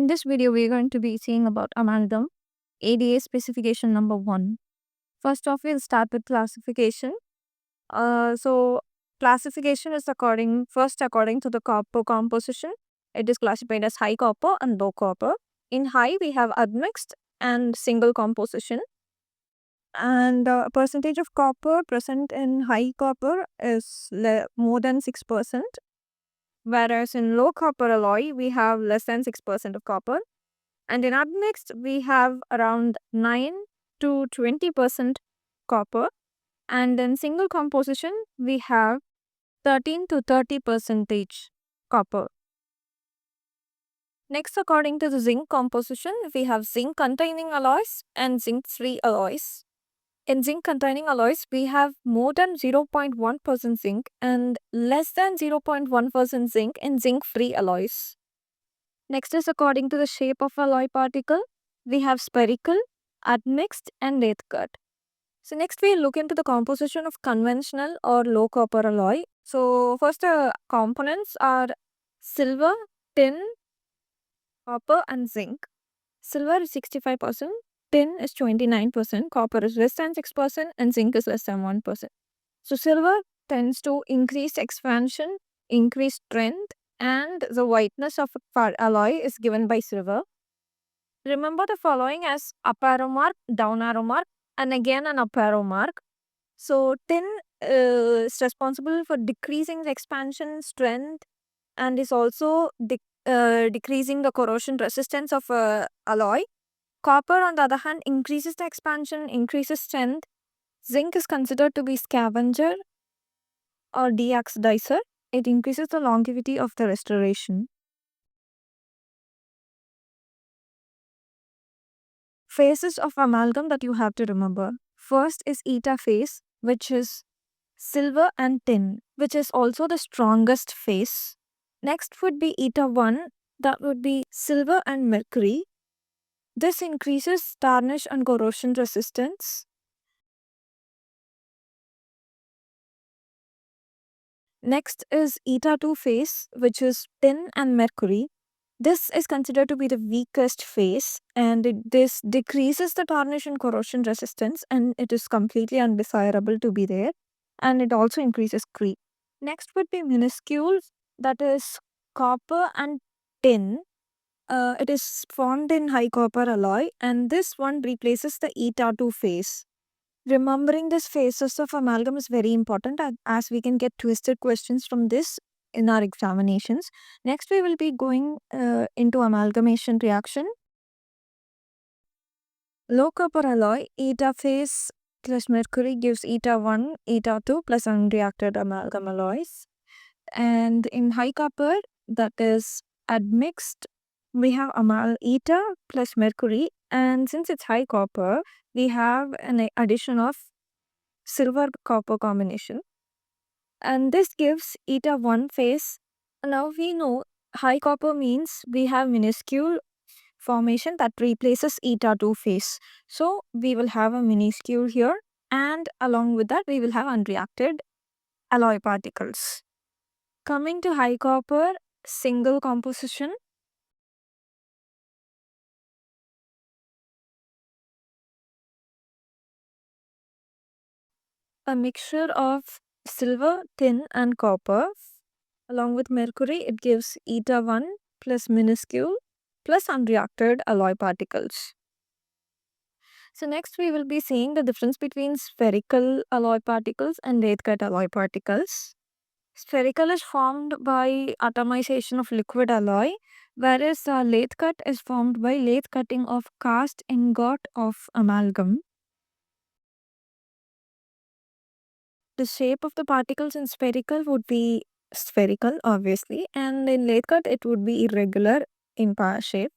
In this video, we're going to be seeing about amalgam, ADA specification number 1. First off, we'll start with classification. So classification is according to the copper composition. It is classified as high copper and low copper. In high, we have admixed and single composition. And percentage of copper present in high copper is more than 6%. Whereas in low copper alloy, we have less than 6% of copper. And in admixed, we have around 9 to 20% copper. And in single composition, we have 13 to 30% copper. Next, according to the zinc composition, we have zinc containing alloys and zinc free alloys. In zinc containing alloys, we have more than 0.1% zinc and less than 0.1% zinc in zinc free alloys. Next is according to the shape of alloy particle, we have spherical, admixed and lathe cut. So next we look into the composition of conventional or low copper alloy. So first components are silver, tin, copper and zinc. Silver is 65%, tin is 29%, copper is less than 6% and zinc is less than 1%. So silver tends to increase expansion, increase strength, and the whiteness of a alloy is given by silver. Remember the following as up arrow mark, down arrow mark, and again an up arrow mark. So tin is responsible for decreasing the expansion strength and is also decreasing the corrosion resistance of a alloy. Copper, on the other hand, increases the expansion, increases strength. Zinc is considered to be scavenger or deoxidizer. It increases the longevity of the restoration. Phases of amalgam that you have to remember. First is eta phase, which is silver and tin, which is also the strongest phase. Next would be eta 1, that would be silver and mercury. This increases tarnish and corrosion resistance. Next is eta 2 phase, which is tin and mercury. This is considered to be the weakest phase and this decreases the tarnish and corrosion resistance and it is completely undesirable to be there, and it also increases creep. Next would be minuscule, that is copper and tin. It is formed in high copper alloy and this one replaces the eta 2 phase. Remembering these phases of amalgam is very important as we can get twisted questions from this in our examinations. Next, we will be going into amalgamation reaction. Low copper alloy, eta phase plus mercury gives eta 1, eta 2 plus unreacted amalgam alloys. And in high copper, that is admixed, we have eta plus mercury. And since it's high copper, we have an addition of silver copper combination. And this gives eta 1 phase. Now we know high copper means we have minuscule formation that replaces eta 2 phase. So we will have a minuscule here and along with that we will have unreacted alloy particles. Coming to high copper, single composition. A mixture of silver, tin and copper. Along with mercury, it gives eta 1 plus minuscule plus unreacted alloy particles. So next we will be seeing the difference between spherical alloy particles and lathe cut alloy particles. Spherical is formed by atomization of liquid alloy, whereas lathe cut is formed by lathe cutting of cast ingot of amalgam. The shape of the particles in spherical would be spherical, obviously, and in lathe cut it would be irregular in shape.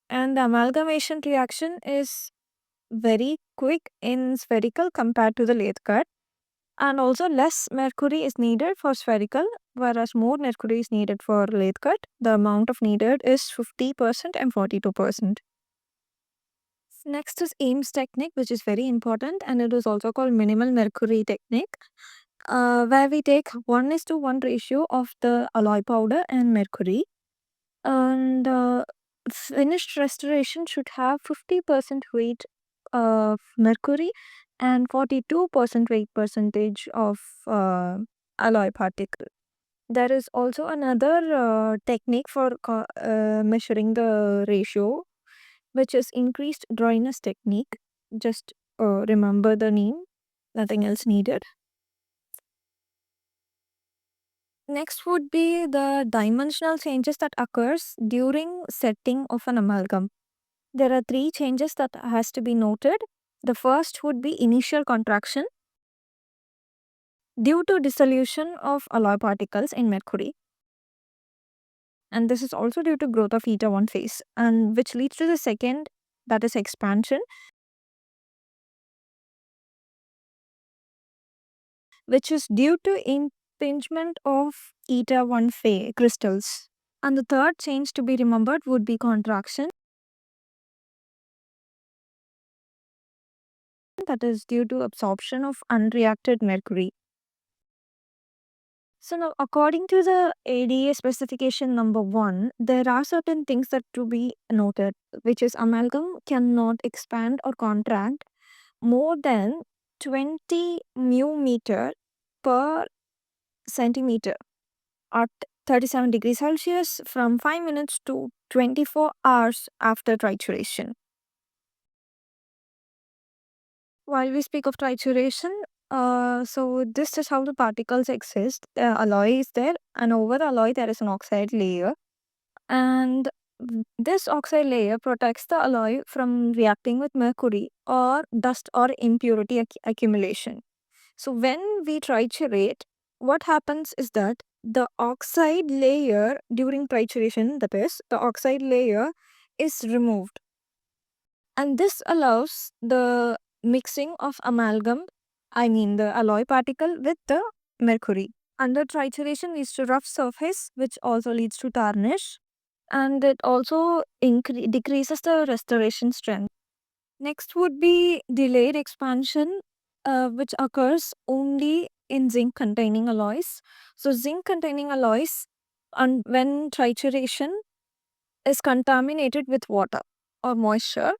And the amalgamation reaction is very quick in spherical compared to the lathe cut. And also less mercury is needed for spherical, whereas more mercury is needed for lathe cut. The amount of needed is 50% and 42%. Next is Ames technique, which is very important, and it is also called minimal mercury technique, where we take 1:1 ratio of the alloy powder and mercury. And finished restoration should have 50% weight of mercury and 42% weight percentage of alloy particle. There is also another technique for measuring the ratio, which is increased dryness technique. Just remember the name, nothing else needed. Next would be the dimensional changes that occurs during setting of an amalgam. There are three changes that has to be noted. The first would be initial contraction due to dissolution of alloy particles in mercury. And this is also due to growth of eta 1 phase, and which leads to the second, that is expansion, which is due to impingement of eta 1 phase crystals. And the third change to be remembered would be contraction, that is due to absorption of unreacted mercury. So now, according to the ADA specification number 1, there are certain things that to be noted, which is amalgam cannot expand or contract more than 20 mu meter per centimeter at 37 degrees Celsius from 5 minutes to 24 hours after trituration. While we speak of trituration, so this is how the particles exist. The alloy is there, and over the alloy there is an oxide layer, and this oxide layer protects the alloy from reacting with mercury or dust or impurity accumulation. So when we triturate, what happens is that the oxide layer during trituration, that is, the oxide layer is removed, and this allows the mixing of amalgam, I mean the alloy particle, with the mercury. Under trituration leads to rough surface, which also leads to tarnish, and it also decreases the restoration strength. Next would be delayed expansion, which occurs only in zinc containing alloys. So, zinc containing alloys, when trituration is contaminated with water or moisture,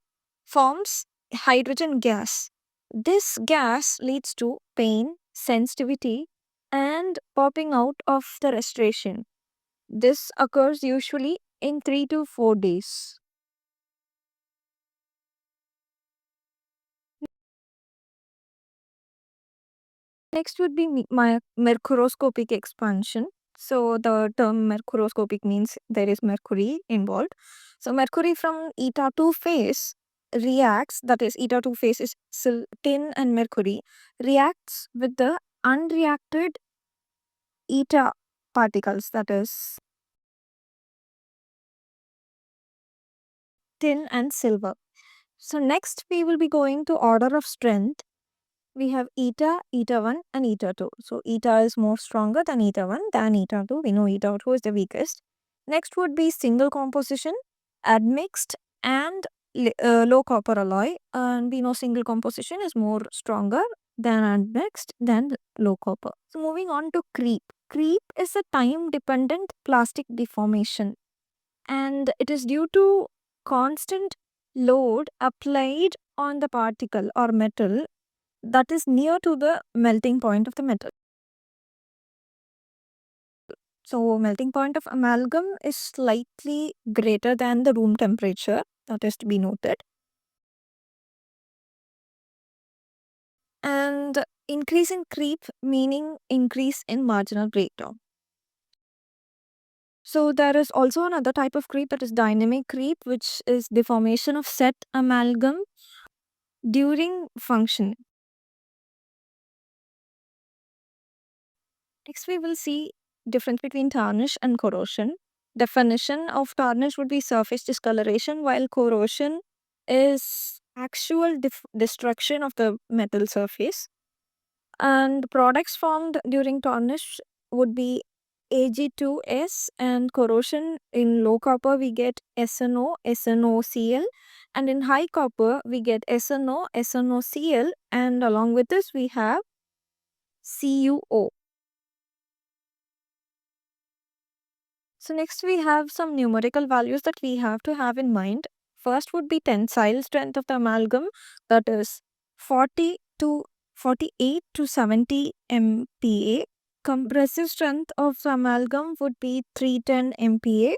forms hydrogen gas. This gas leads to pain, sensitivity, and popping out of the restoration. This occurs usually in 3 to 4 days. Next would be mercuroscopic expansion. So the term mercuroscopic means there is mercury involved. So mercury from eta 2 phase reacts, that is eta 2 phase is tin and mercury, reacts with the unreacted eta particles, that is tin and silver. So next we will be going to order of strength. We have eta, eta 1 and eta 2. So eta is more stronger than eta 1 than eta 2. We know eta 2 is the weakest. Next would be single composition, admixed and low copper alloy. And we know single composition is more stronger than admixed than low copper. So moving on to creep. Creep is a time dependent plastic deformation, and it is due to constant load applied on the particle or metal that is near to the melting point of the metal. So melting point of amalgam is slightly greater than the room temperature, that is to be noted. And increase in creep meaning increase in marginal breakdown. So there is also another type of creep, that is dynamic creep, which is deformation of set amalgam during function. Next we will see difference between tarnish and corrosion. Definition of tarnish would be surface discoloration, while corrosion is actual destruction of the metal surface. And products formed during tarnish would be Ag2S, and corrosion in low copper we get SNO, SNOCl, and in high copper we get SNO, SNOCl, and along with this we have CuO. So next we have some numerical values that we have to have in mind. First would be tensile strength of the amalgam, that is 40 to 48 to 70 MPa. Compressive strength of the amalgam would be 310 MPa.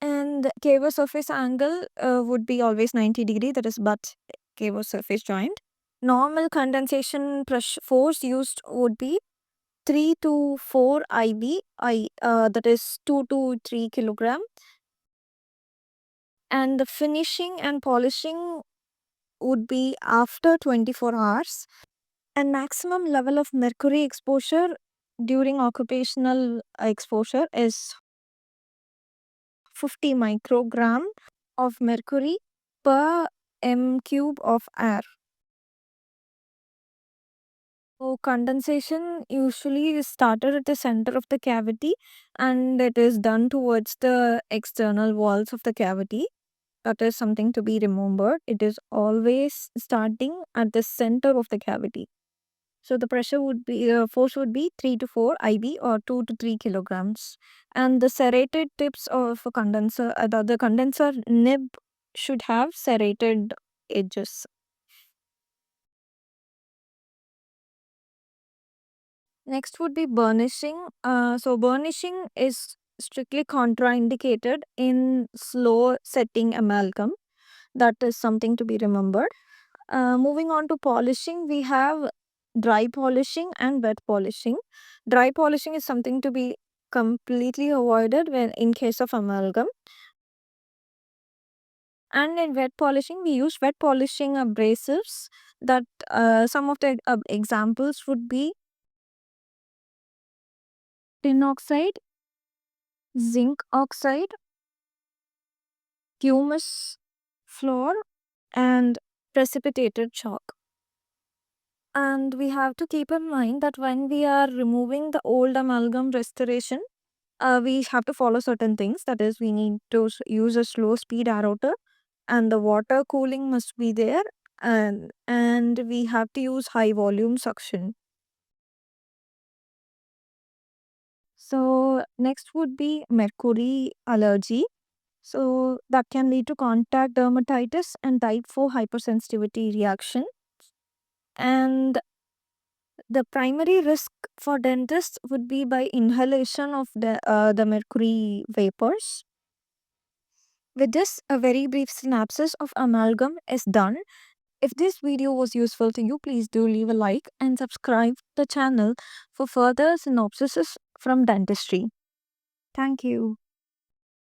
And cavo surface angle would be always 90 degree, that is butt cavo surface joint. Normal condensation pressure force used would be 3 to 4 IB, that is 2 to 3 kilogram. And the finishing and polishing would be after 24 hours. And maximum level of mercury exposure during occupational exposure is 50 microgram of mercury per m cube of air. So condensation usually is started at the center of the cavity and it is done towards the external walls of the cavity. That is something to be remembered. It is always starting at the center of the cavity. So the pressure would be, force would be 3 to 4 IB or 2 to 3 kilograms. And the serrated tips of a condenser, the condenser nib should have serrated edges. Next would be burnishing. So burnishing is strictly contraindicated in slow setting amalgam. That is something to be remembered. Moving on to polishing, we have dry polishing and wet polishing. Dry polishing is something to be completely avoided when in case of amalgam. And in wet polishing, we use wet polishing abrasives. That some of the examples would be tin oxide, zinc oxide, pumice floor, and precipitated chalk. And we have to keep in mind that when we are removing the old amalgam restoration, we have to follow certain things. That is, we need to use a slow speed aerator, and the water cooling must be there, and we have to use high volume suction. So next would be mercury allergy. So that can lead to contact dermatitis and type 4 hypersensitivity reaction. And the primary risk for dentists would be by inhalation of the mercury vapors. With this, a very brief synopsis of amalgam is done. If this video was useful to you, please do leave a like and subscribe to the channel for further synopsises from dentistry. Thank you.